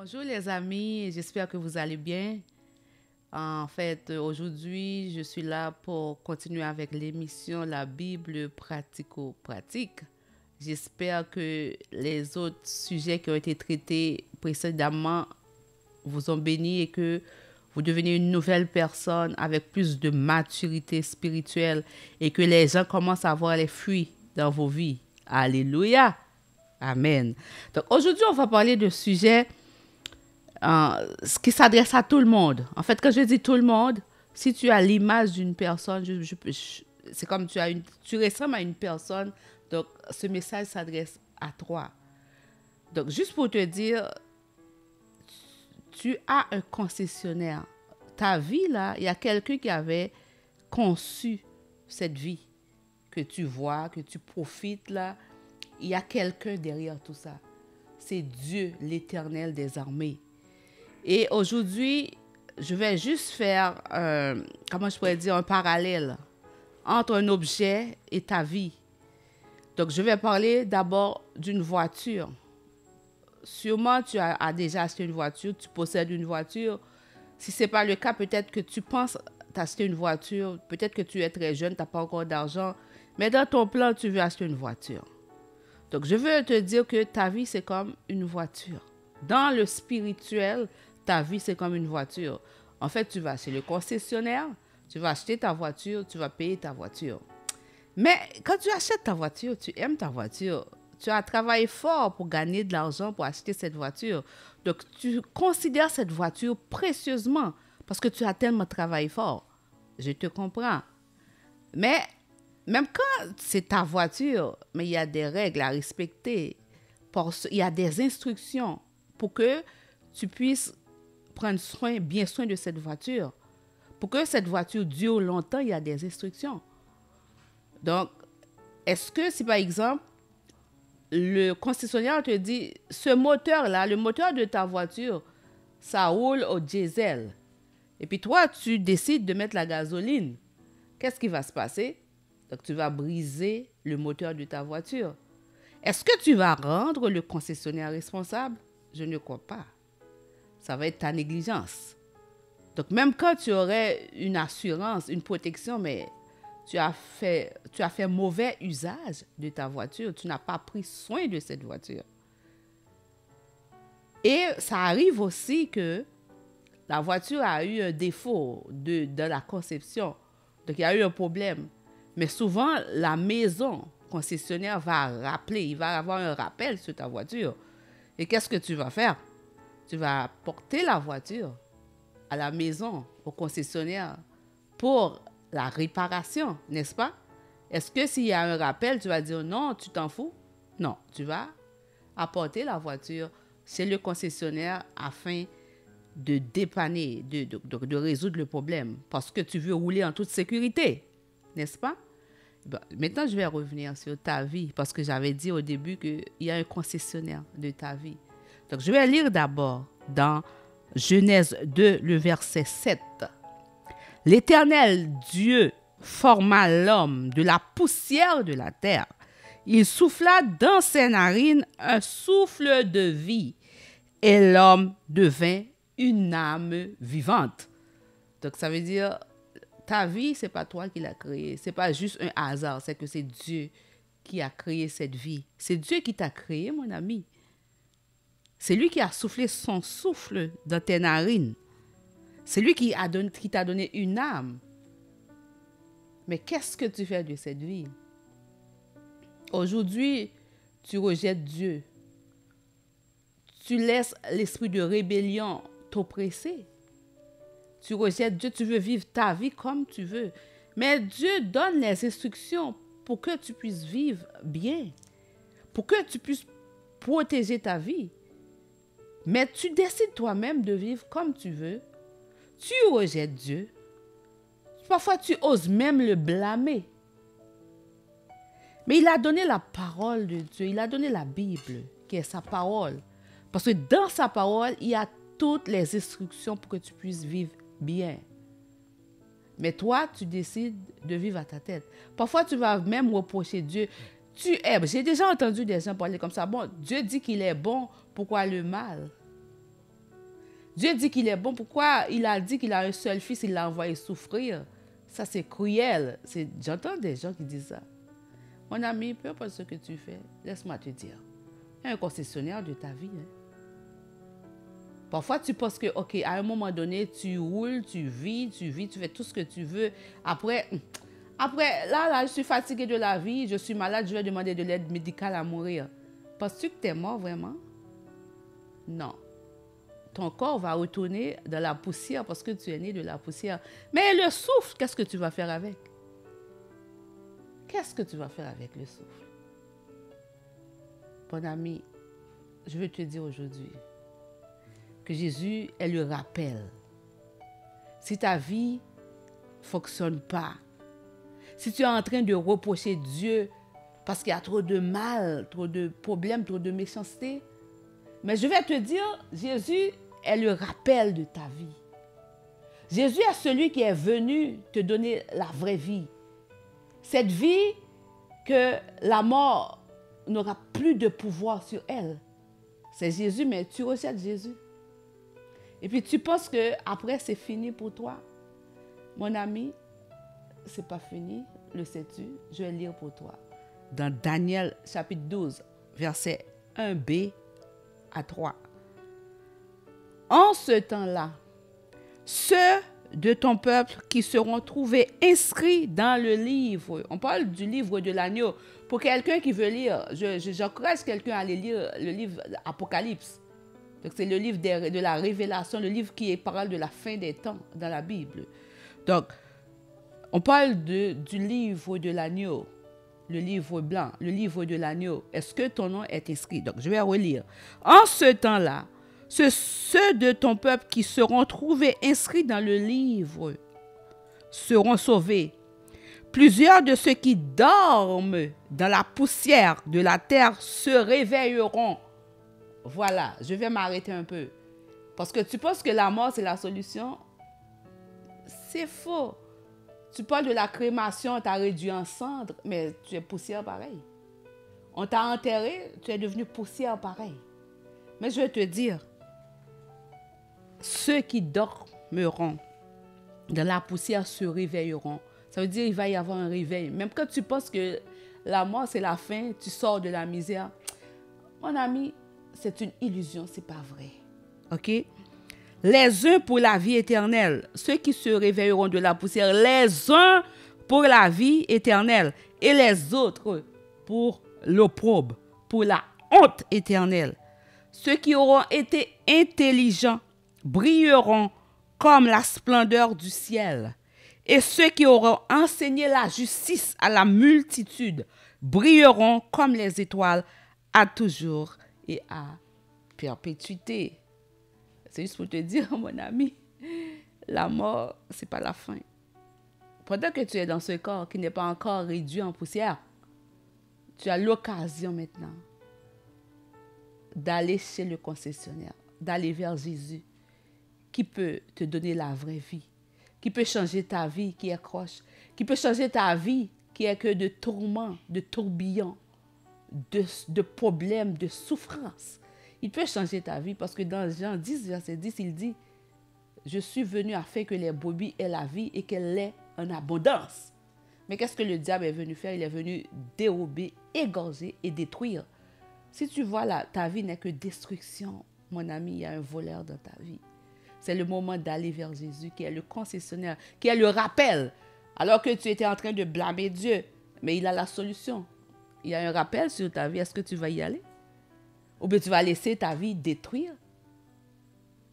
Bonjour les amis, j'espère que vous allez bien. En fait, aujourd'hui, je suis là pour continuer avec l'émission La Bible pratico-pratique. J'espère que les autres sujets qui ont été traités précédemment vous ont béni et que vous devenez une nouvelle personne avec plus de maturité spirituelle et que les gens commencent à voir les fruits dans vos vies. Alléluia. Amen. Donc aujourd'hui, on va parler de sujets ce qui s'adresse à tout le monde. En fait, quand je dis tout le monde, si tu as l'image d'une personne, c'est comme tu ressembles à une personne, donc ce message s'adresse à toi. Donc, juste pour te dire, tu as un concessionnaire. Ta vie, là, il y a quelqu'un qui avait conçu cette vie que tu vois, que tu profites, là. Il y a quelqu'un derrière tout ça. C'est Dieu, l'Éternel des armées. Et aujourd'hui, je vais juste faire, comment je pourrais dire, un parallèle entre un objet et ta vie. Donc, je vais parler d'abord d'une voiture. Sûrement, tu as déjà acheté une voiture, tu possèdes une voiture. Si ce n'est pas le cas, peut-être que tu penses t'acheter une voiture, peut-être que tu es très jeune, tu n'as pas encore d'argent, mais dans ton plan, tu veux acheter une voiture. Donc, je veux te dire que ta vie, c'est comme une voiture. Dans le spirituel, ta vie, c'est comme une voiture. En fait, tu vas chez le concessionnaire, tu vas acheter ta voiture, tu vas payer ta voiture. Mais quand tu achètes ta voiture, tu aimes ta voiture. Tu as travaillé fort pour gagner de l'argent pour acheter cette voiture. Donc, tu considères cette voiture précieusement parce que tu as tellement travaillé fort. Je te comprends. Mais même quand c'est ta voiture, mais il y a des règles à respecter. Il y a des instructions pour que tu puisses prendre bien soin de cette voiture. Pour que cette voiture dure longtemps, il y a des instructions. Donc, est-ce que si par exemple, le concessionnaire te dit, ce moteur-là, le moteur de ta voiture, ça roule au diesel. Et puis toi, tu décides de mettre la gasoline. Qu'est-ce qui va se passer? Donc, tu vas briser le moteur de ta voiture. Est-ce que tu vas rendre le concessionnaire responsable? Je ne crois pas. Ça va être ta négligence. Donc, même quand tu aurais une assurance, une protection, mais tu as fait mauvais usage de ta voiture, tu n'as pas pris soin de cette voiture. Et ça arrive aussi que la voiture a eu un défaut dans la conception. Donc, il y a eu un problème. Mais souvent, la maison concessionnaire va rappeler, il va avoir un rappel sur ta voiture. Et qu'est-ce que tu vas faire? Tu vas porter la voiture à la maison, au concessionnaire, pour la réparation, n'est-ce pas? Est-ce que s'il y a un rappel, tu vas dire non, tu t'en fous? Non, tu vas apporter la voiture chez le concessionnaire afin de dépanner, de résoudre le problème, parce que tu veux rouler en toute sécurité, n'est-ce pas? Bon, maintenant, je vais revenir sur ta vie, parce que j'avais dit au début qu'il y a un concessionnaire de ta vie. Donc, je vais lire d'abord dans Genèse 2, le verset 7. L'Éternel Dieu forma l'homme de la poussière de la terre. Il souffla dans ses narines un souffle de vie, et l'homme devint une âme vivante. Donc, ça veut dire, ta vie, ce n'est pas toi qui l'as créée. Ce n'est pas juste un hasard, c'est que c'est Dieu qui a créé cette vie. C'est Dieu qui t'a créé, mon ami. C'est lui qui a soufflé son souffle dans tes narines. C'est lui qui t'a donné une âme. Mais qu'est-ce que tu fais de cette vie? Aujourd'hui, tu rejettes Dieu. Tu laisses l'esprit de rébellion t'oppresser. Tu rejettes Dieu, tu veux vivre ta vie comme tu veux. Mais Dieu donne les instructions pour que tu puisses vivre bien. Pour que tu puisses protéger ta vie. Mais tu décides toi-même de vivre comme tu veux. Tu rejettes Dieu. Parfois, tu oses même le blâmer. Mais il a donné la parole de Dieu. Il a donné la Bible, qui est sa parole. Parce que dans sa parole, il y a toutes les instructions pour que tu puisses vivre bien. Mais toi, tu décides de vivre à ta tête. Parfois, tu vas même reprocher Dieu. Tu aimes. J'ai déjà entendu des gens parler comme ça. Bon, Dieu dit qu'il est bon. Pourquoi le mal? Dieu dit qu'il est bon. Pourquoi il a dit qu'il a un seul fils, il l'a envoyé souffrir? Ça, c'est cruel. J'entends des gens qui disent ça. Mon ami, peu importe ce que tu fais, laisse-moi te dire. Il y a un concessionnaire de ta vie. Hein. Parfois, tu penses que, OK, à un moment donné, tu roules, tu vis, tu fais tout ce que tu veux. Après, là, je suis fatiguée de la vie, je suis malade, je vais demander de l'aide médicale à mourir. Penses-tu que tu es mort vraiment? Non. Ton corps va retourner dans la poussière parce que tu es né de la poussière. Mais le souffle, qu'est-ce que tu vas faire avec? Qu'est-ce que tu vas faire avec le souffle? Bon ami, je veux te dire aujourd'hui que Jésus est le rappel. Si ta vie ne fonctionne pas, si tu es en train de reprocher Dieu parce qu'il y a trop de mal, trop de problèmes, trop de méchanceté, mais je vais te dire, Jésus est le rappel de ta vie. Jésus est celui qui est venu te donner la vraie vie. Cette vie que la mort n'aura plus de pouvoir sur elle. C'est Jésus, mais tu rejettes Jésus. Et puis tu penses que après c'est fini pour toi. Mon ami, c'est pas fini, le sais-tu? Je vais lire pour toi. Dans Daniel chapitre 12, verset 1b à 3. En ce temps-là, ceux de ton peuple qui seront trouvés inscrits dans le livre. On parle du livre de l'agneau. Pour quelqu'un qui veut lire, j'encourage quelqu'un à aller lire le livre Apocalypse. Donc c'est le livre de la révélation, le livre qui parle de la fin des temps dans la Bible. Donc, on parle du livre de l'agneau, le livre blanc, le livre de l'agneau. Est-ce que ton nom est inscrit? Donc, je vais relire. En ce temps-là, ceux de ton peuple qui seront trouvés inscrits dans le livre seront sauvés. Plusieurs de ceux qui dorment dans la poussière de la terre se réveilleront. Voilà, je vais m'arrêter un peu. Parce que tu penses que la mort, c'est la solution. C'est faux. Tu parles de la crémation, on t'a réduit en cendres, mais tu es poussière pareil. On t'a enterré, tu es devenu poussière pareil. Mais je vais te dire, ceux qui dormiront dans la poussière se réveilleront. Ça veut dire qu'il va y avoir un réveil. Même quand tu penses que la mort, c'est la fin, tu sors de la misère. Mon ami, c'est une illusion, c'est pas vrai. OK? Les uns pour la vie éternelle, ceux qui se réveilleront de la poussière, les uns pour la vie éternelle et les autres pour l'opprobre, pour la honte éternelle. Ceux qui auront été intelligents brilleront comme la splendeur du ciel. Et ceux qui auront enseigné la justice à la multitude brilleront comme les étoiles à toujours et à perpétuité. C'est juste pour te dire, mon ami, la mort, ce n'est pas la fin. Pendant que tu es dans ce corps qui n'est pas encore réduit en poussière, tu as l'occasion maintenant d'aller chez le concessionnaire, d'aller vers Jésus, qui peut te donner la vraie vie, qui peut changer ta vie qui est croche, qui peut changer ta vie qui est que de tourments, de tourbillons, de problèmes, de souffrances. Il peut changer ta vie parce que dans Jean 10, verset 10, il dit « Je suis venu afin que les brebis aient la vie et qu'elle l'ait en abondance. » Mais qu'est-ce que le diable est venu faire? Il est venu dérober, égorger et détruire. Si tu vois là, ta vie n'est que destruction, mon ami, il y a un voleur dans ta vie. C'est le moment d'aller vers Jésus qui est le concessionnaire, qui est le rappel. Alors que tu étais en train de blâmer Dieu, mais il a la solution. Il y a un rappel sur ta vie, est-ce que tu vas y aller? Ou bien tu vas laisser ta vie détruire?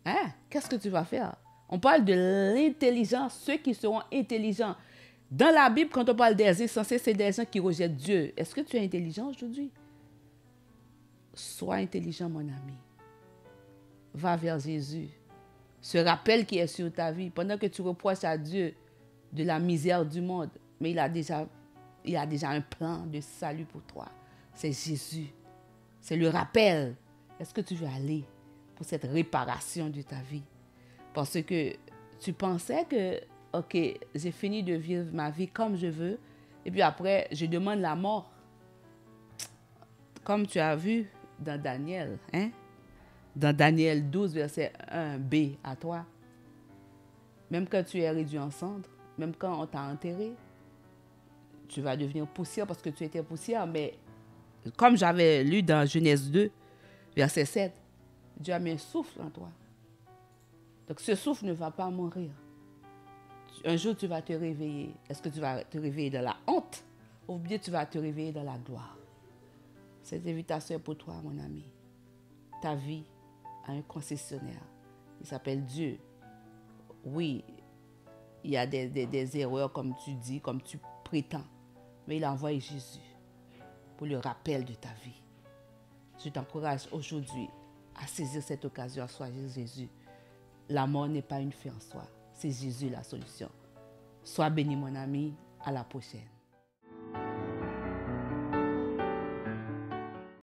Hein? Qu'est-ce que tu vas faire? On parle de l'intelligence, ceux qui seront intelligents. Dans la Bible, quand on parle des insensés, c'est des gens qui rejettent Dieu. Est-ce que tu es intelligent aujourd'hui? Sois intelligent, mon ami. Va vers Jésus. Ce rappel qui est sur ta vie, pendant que tu reproches à Dieu de la misère du monde, mais il a déjà un plan de salut pour toi. C'est Jésus. C'est le rappel. Est-ce que tu veux aller pour cette réparation de ta vie? Parce que tu pensais que, OK, j'ai fini de vivre ma vie comme je veux, et puis après, je demande la mort. Comme tu as vu dans Daniel, hein? Dans Daniel 12, verset 1b à toi, même quand tu es réduit en cendres, même quand on t'a enterré, tu vas devenir poussière parce que tu étais poussière. Mais comme j'avais lu dans Genèse 2, verset 7, Dieu a mis un souffle en toi. Donc ce souffle ne va pas mourir. Un jour, tu vas te réveiller. Est-ce que tu vas te réveiller dans la honte ou bien tu vas te réveiller dans la gloire? Cette invitation est pour toi, mon ami. Ta vie a un concessionnaire. Il s'appelle Dieu. Oui, il y a des erreurs, comme tu dis, comme tu prétends. Mais il a envoyé Jésus pour le rappel de ta vie. Je t'encourage aujourd'hui à saisir cette occasion, à choisir Jésus. La mort n'est pas une fin en soi. C'est Jésus la solution. Sois béni, mon ami. À la prochaine.